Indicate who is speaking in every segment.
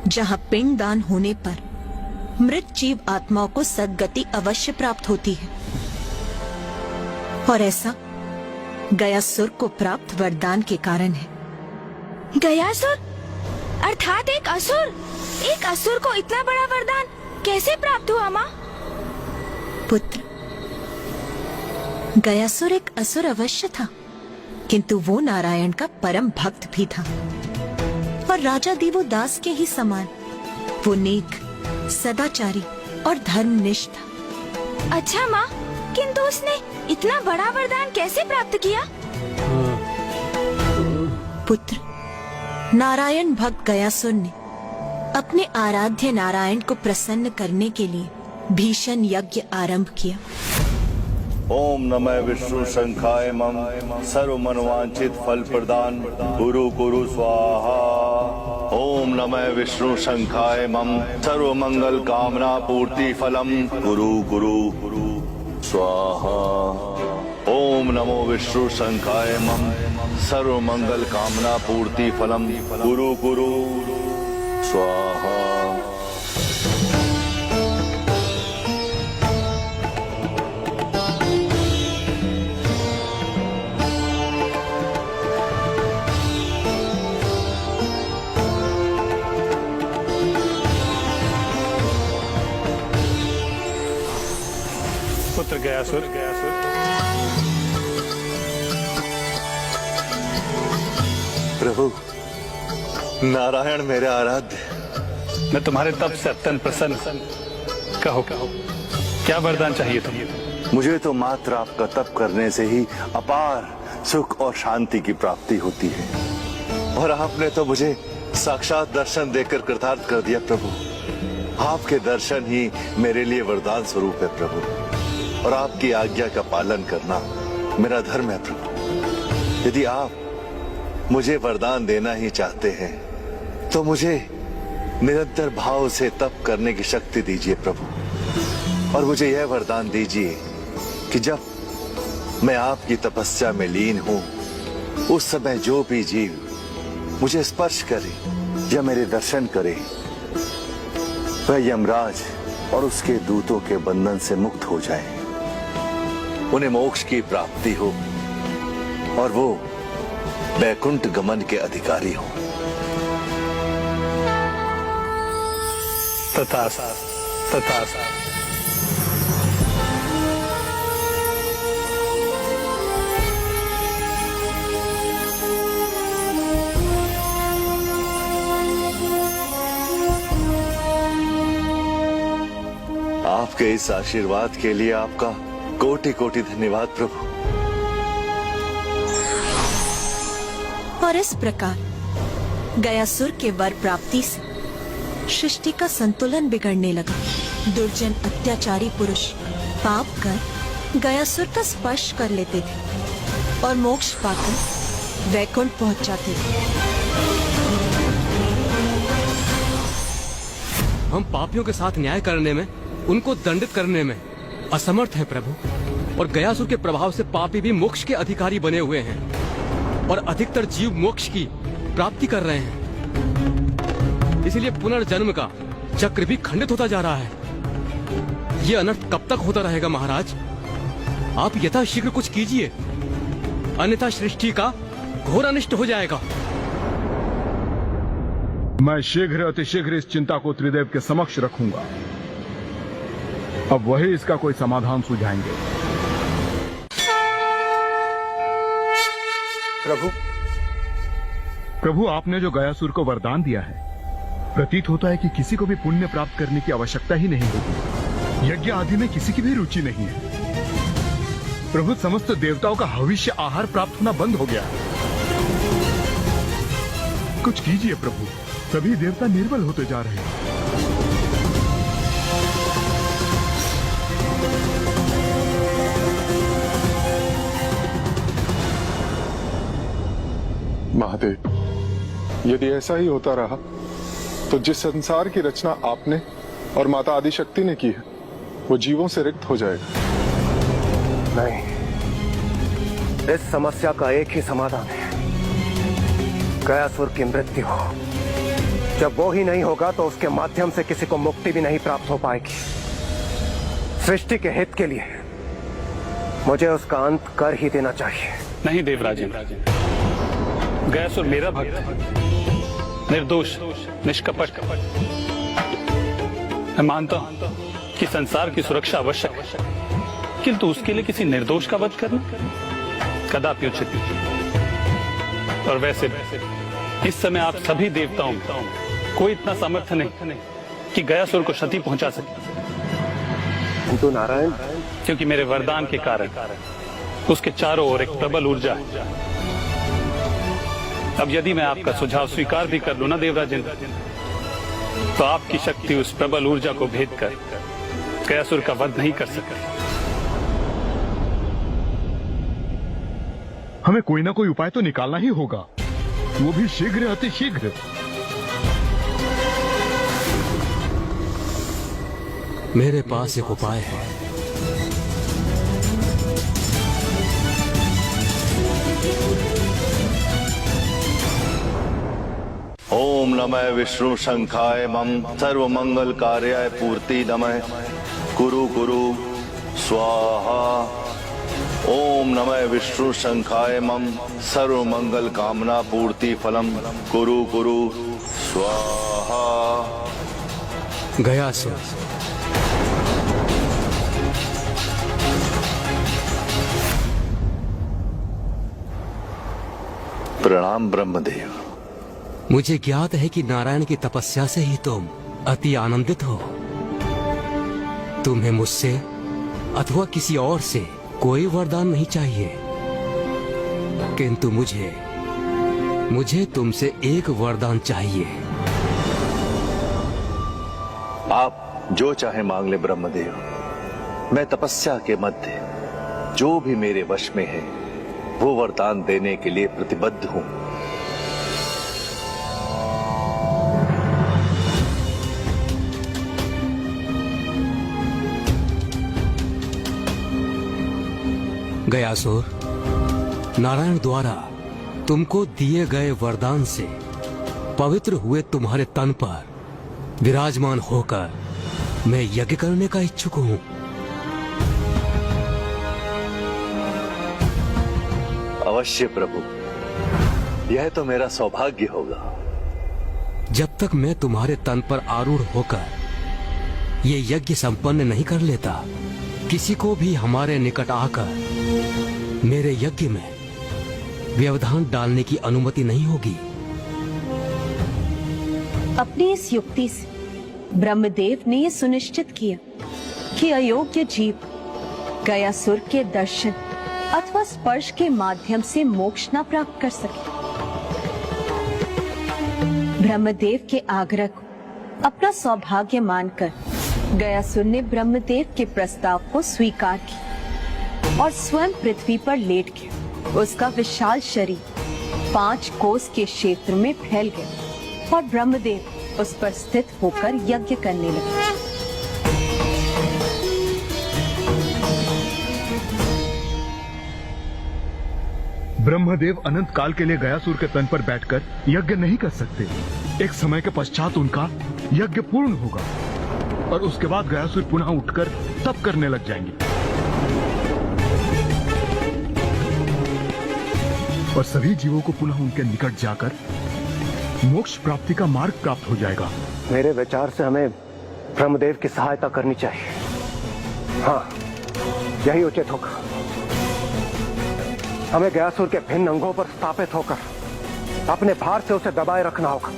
Speaker 1: जहाँ पिंड दान होने पर मृत जीव आत्माओं को सद्गति अवश्य प्राप्त होती है, और ऐसा गयासुर को प्राप्त वरदान के कारण है।
Speaker 2: गयासुर अर्थात एक असुर। एक असुर को इतना बड़ा वरदान कैसे प्राप्त हुआ माँ?
Speaker 1: पुत्र, गयासुर एक असुर अवश्य था, किंतु वो नारायण का परम भक्त भी था और राजा देवोदास के ही समान वो नेक, सदाचारी और धर्मनिष्ठ था।
Speaker 2: अच्छा माँ, किंतु उसने इतना बड़ा वरदान कैसे प्राप्त किया?
Speaker 1: पुत्र, नारायण भक्त गयासुर ने अपने आराध्य नारायण को प्रसन्न करने के लिए भीषण यज्ञ आरंभ किया।
Speaker 3: ओम नमः विष्णु शंखाय मम सर्व मनवांछित फल प्रदान गुरु गुरु स्वाहा। ओम नमः विष्णु शंखाय मम सर्व मंगल कामना पूर्ति फलम गुरु गुरु स्वाहा। ओम नमो विष्णु शंखाय मम सर्व मंगल कामना पूर्ति फलम गुरु गुरु स्वाहा।
Speaker 4: पुत्र गयासुर,
Speaker 3: प्रभु, नारायण मेरे आराध्य,
Speaker 4: मैं तुम्हारे तप से अत्यंत प्रसन्न। कहो क्या वरदान चाहिए तुम्हें?
Speaker 3: मुझे तो मात्र आपका तप करने से ही अपार सुख और शांति की प्राप्ति होती है, और आपने तो मुझे साक्षात दर्शन देकर कृतार्थ कर दिया प्रभु। आपके दर्शन ही मेरे लिए वरदान स्वरूप है प्रभु, और आपकी आज्ञा का पालन करना मेरा धर्म है प्रभु। यदि आप मुझे वरदान देना ही चाहते हैं तो मुझे निरंतर भाव से तप करने की शक्ति दीजिए प्रभु, और मुझे यह वरदान दीजिए कि जब मैं आपकी तपस्या में लीन हूं उस समय जो भी जीव मुझे स्पर्श करे या मेरे दर्शन करे वह यमराज और उसके दूतों के बंधन से मुक्त हो जाए, उन्हें मोक्ष की प्राप्ति हो और वो वैकुंठ गमन के अधिकारी हो।
Speaker 4: तथास्तु, तथास्तु।
Speaker 3: आपके इस आशीर्वाद के लिए आपका कोटि कोटि धन्यवाद प्रभु।
Speaker 1: और इस प्रकार गयासुर के वर प्राप्ति से सृष्टि का संतुलन बिगड़ने लगा। दुर्जन अत्याचारी पुरुष पाप कर गयासुर का स्पर्श कर लेते थे और मोक्ष पाकर वैकुंठ पहुंच जाते थे।
Speaker 5: हम पापियों के साथ न्याय करने में, उनको दंडित करने में असमर्थ हैं प्रभु, और गयासुर के प्रभाव से पापी भी मोक्ष के अधिकारी बने हुए हैं और अधिकतर जीव मोक्ष की प्राप्ति कर रहे हैं। इसलिए पुनर्जन्म का चक्र भी खंडित होता जा रहा है। ये अनर्थ कब तक होता रहेगा महाराज? आप यथाशीघ्र कुछ कीजिए, अन्यथा सृष्टि का घोर अनिष्ट हो जाएगा।
Speaker 6: मैं शीघ्र अतिशीघ्र इस चिंता को त्रिदेव के समक्ष रखूंगा। अब वही इसका कोई समाधान सुझाएंगे। प्रभु, आपने जो गयासुर को वरदान दिया है, प्रतीत होता है कि किसी को भी पुण्य प्राप्त करने की आवश्यकता ही नहीं होगी। यज्ञ आदि में किसी की भी रुचि नहीं है। प्रभु, समस्त देवताओं का हविष्य आहार प्राप्त होना बंद हो गया है। कुछ कीजिए प्रभु, सभी देवता निर्बल होते जा रहे हैं।
Speaker 7: महादेव, यदि ऐसा ही होता रहा तो जिस संसार की रचना आपने और माता आदिशक्ति ने की है वो जीवों से रिक्त हो जाएगा।
Speaker 8: नहीं, इस समस्या का एक ही समाधान है, गयासुर की मृत्यु हो। जब वो ही नहीं होगा तो उसके माध्यम से किसी को मुक्ति भी नहीं प्राप्त हो पाएगी। सृष्टि के हित के लिए मुझे उसका अंत कर ही देना चाहिए।
Speaker 4: नहीं देवराजन, गयासुर मेरा भक्त है, निर्दोष, निष्कपट। मैं मानता हूं कि संसार की सुरक्षा आवश्यक है, किंतु उसके लिए किसी निर्दोष का वध करना कदापि उचित नहीं। और वैसे इस समय आप सभी देवताओं में कोई इतना सामर्थ्य नहीं कि गयासुर को क्षति पहुंचा सके।
Speaker 8: किंतु नारायण,
Speaker 4: क्योंकि मेरे वरदान के कारण उसके चारों ओर एक प्रबल ऊर्जा है। अब यदि मैं आपका सुझाव स्वीकार भी कर लूं ना देवराजन, तो आपकी शक्ति उस प्रबल ऊर्जा को भेद कर गयासुर का वध नहीं कर सकती।
Speaker 6: हमें कोई ना कोई उपाय तो निकालना ही होगा, वो भी शीघ्र, अति शीघ्र।
Speaker 5: मेरे पास एक उपाय है।
Speaker 3: ओम नमः विष्णु शंखाय मम सर्व मंगल कार्याय पूर्ति नमः कुरु कुरु स्वाहा। ओम नमः विष्णु शंखाय मम सर्व मंगल कामना पूर्ति फलम कुरु कुरु स्वाहा।
Speaker 5: गयासुर,
Speaker 3: प्रणाम ब्रह्मदेव।
Speaker 5: मुझे ज्ञात है कि नारायण की तपस्या से ही तुम अति आनंदित हो। तुम्हें मुझसे अथवा किसी और से कोई वरदान नहीं चाहिए, किंतु मुझे तुमसे एक वरदान चाहिए।
Speaker 3: आप जो चाहे मांग ले ब्रह्मदेव। मैं तपस्या के मध्य जो भी मेरे वश में है वो वरदान देने के लिए प्रतिबद्ध हूं।
Speaker 5: गयासुर, नारायण द्वारा तुमको दिए गए वरदान से पवित्र हुए तुम्हारे तन पर विराजमान होकर मैं यज्ञ करने का इच्छुक हूं।
Speaker 3: अवश्य प्रभु, यह तो मेरा सौभाग्य होगा।
Speaker 5: जब तक मैं तुम्हारे तन पर आरूढ़ होकर ये यज्ञ संपन्न नहीं कर लेता, किसी को भी हमारे निकट आकर मेरे यज्ञ में व्यवधान डालने की अनुमति नहीं होगी।
Speaker 1: अपनी इस युक्ति से ब्रह्मदेव ने यह सुनिश्चित किया कि अयोग्य जीव गयासुर के दर्शन अथवा स्पर्श के माध्यम से मोक्ष न प्राप्त कर सके। ब्रह्मदेव के आग्रह को अपना सौभाग्य मानकर गयासुर ने ब्रह्मदेव के प्रस्ताव को स्वीकार किया और स्वयं पृथ्वी पर लेट गया। उसका विशाल शरीर 5 कोस के क्षेत्र में फैल गया और ब्रह्मदेव उस पर स्थित होकर यज्ञ करने लगे।
Speaker 6: ब्रह्मदेव अनंत काल के लिए गयासुर के तन पर बैठकर यज्ञ नहीं कर सकते। एक समय के पश्चात उनका यज्ञ पूर्ण होगा और उसके बाद गयासुर पुनः उठकर तप करने लग जाएंगे और सभी जीवों को पुनः उनके निकट जाकर मोक्ष प्राप्ति का मार्ग प्राप्त हो जाएगा।
Speaker 8: मेरे विचार से हमें ब्रह्मदेव की सहायता करनी चाहिए। हाँ, यही उचित होगा। हमें गयासुर के भिन्न अंगों पर स्थापित होकर अपने भार से उसे दबाए रखना होगा,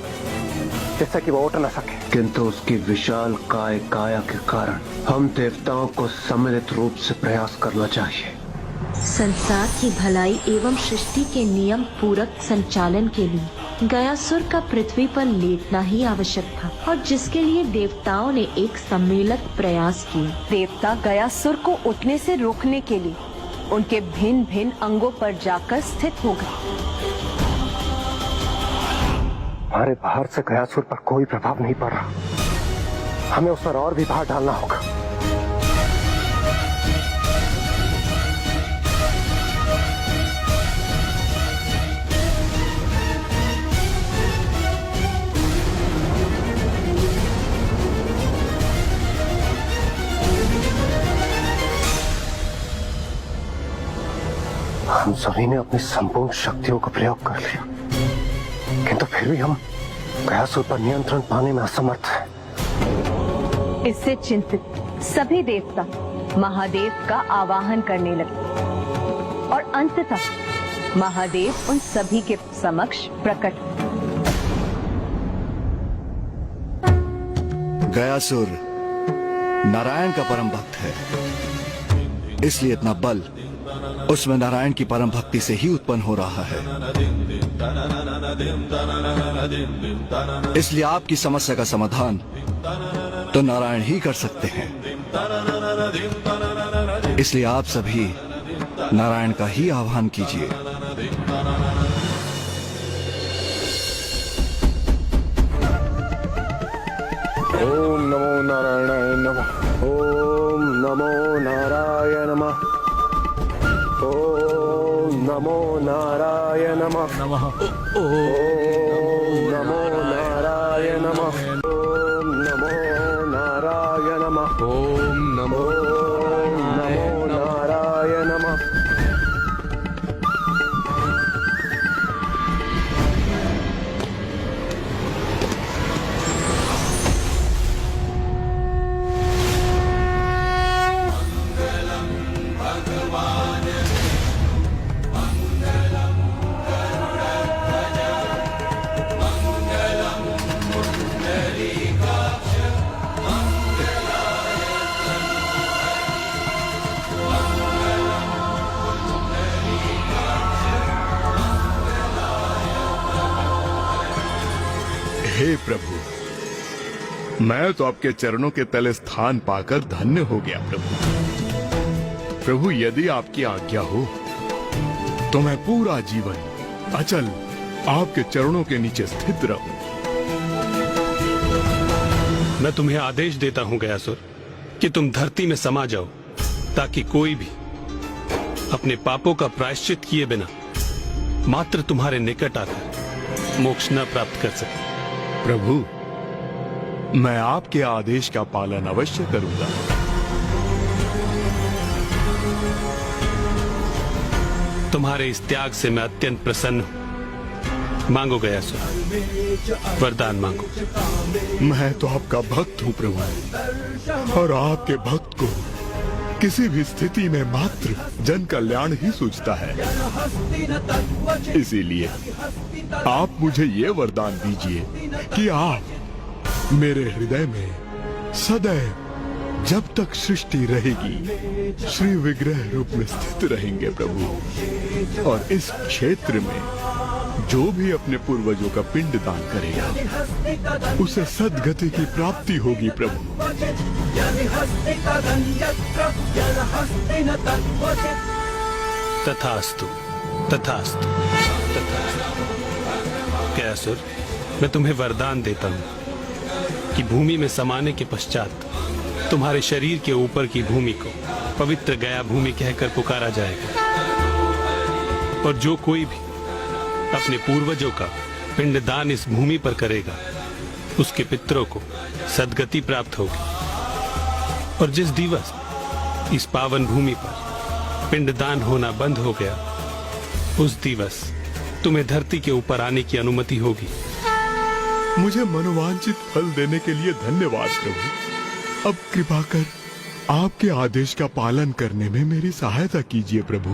Speaker 8: जिससे कि वो उठ न सके।
Speaker 9: किंतु उसकी विशाल काया के कारण हम देवताओं को सम्मिलित रूप से प्रयास करना चाहिए।
Speaker 10: संसार की भलाई एवं सृष्टि के नियम पूरक संचालन के लिए गयासुर का पृथ्वी पर लेटना ही आवश्यक था, और जिसके लिए देवताओं ने एक सम्मिलित प्रयास किया।
Speaker 1: देवता गयासुर को उठने से रोकने के लिए उनके भिन्न भिन्न अंगों पर जाकर स्थित हो गए।
Speaker 8: हमारे भार से गयासुर पर कोई प्रभाव नहीं पड़ रहा। हमें उस पर और भी भार डालना होगा। हम सभी ने अपनी संपूर्ण शक्तियों का प्रयोग कर लिया, किंतु फिर भी हम गयासुर पर नियंत्रण पाने में असमर्थ हैं।
Speaker 10: इससे चिंतित सभी देवता महादेव का आवाहन करने लगे और अंततः महादेव उन सभी के समक्ष प्रकट हुए।
Speaker 3: गयासुर नारायण का परम भक्त है, इसलिए इतना बल उसमें नारायण की परम भक्ति से ही उत्पन्न हो रहा है। इसलिए आपकी समस्या का समाधान तो नारायण ही कर सकते हैं। इसलिए आप सभी नारायण का ही आह्वान कीजिए।
Speaker 7: ओम नमो नारायणाय नमः।
Speaker 8: ओम नमो नारायण नमः। ओम नमो नारायण नमः। ओम नमो नारायण नमः। ओम नमो नारायण नमः।
Speaker 5: ओम नमो
Speaker 8: ओम नमो नारायण नमः।
Speaker 6: हे प्रभु, मैं तो आपके चरणों के तले स्थान पाकर धन्य हो गया प्रभु। प्रभु, यदि आपकी आज्ञा हो तो मैं पूरा जीवन अचल आपके चरणों के नीचे स्थित रहूं।
Speaker 4: मैं तुम्हें आदेश देता हूं गयासुर कि तुम धरती में समा जाओ, ताकि कोई भी अपने पापों का प्रायश्चित किए बिना मात्र तुम्हारे निकट आकर मोक्ष न प्राप्त कर सके।
Speaker 6: प्रभु, मैं आपके आदेश का पालन अवश्य करूंगा।
Speaker 4: तुम्हारे इस त्याग से मैं अत्यंत प्रसन्न हूं। मांगो गयासुर, वरदान मांगो।
Speaker 6: मैं तो आपका भक्त हूं प्रभु, और आपके भक्त को किसी भी स्थिति में मात्र जन कल्याण ही सूझता है। इसीलिए आप मुझे ये वरदान दीजिए कि आप मेरे हृदय में सदैव जब तक सृष्टि रहेगी श्री विग्रह रूप में स्थित रहेंगे प्रभु। और इस क्षेत्र में जो भी अपने पूर्वजों का पिंड दान करेगा उसे सद्गति की प्राप्ति होगी प्रभु।
Speaker 4: तथास्तु, तथास्तु, तथास्तु। गयासुर, मैं तुम्हें वरदान देता हूं कि भूमि में समाने के पश्चात तुम्हारे शरीर के ऊपर की भूमि को पवित्र गया भूमि कहकर पुकारा जाएगा, और जो कोई भी अपने पूर्वजों का पिंडदान इस भूमि पर करेगा उसके पितरों को सद्गति प्राप्त होगी। और जिस दिवस इस पावन भूमि पर पिंडदान होना बंद हो गया, उस दिवस तुम्हें धरती के ऊपर आने की अनुमति होगी।
Speaker 6: मुझे मनोवांछित फल देने के लिए धन्यवाद प्रभु। अब कृपा कर आपके आदेश का पालन करने में मेरी सहायता कीजिए प्रभु।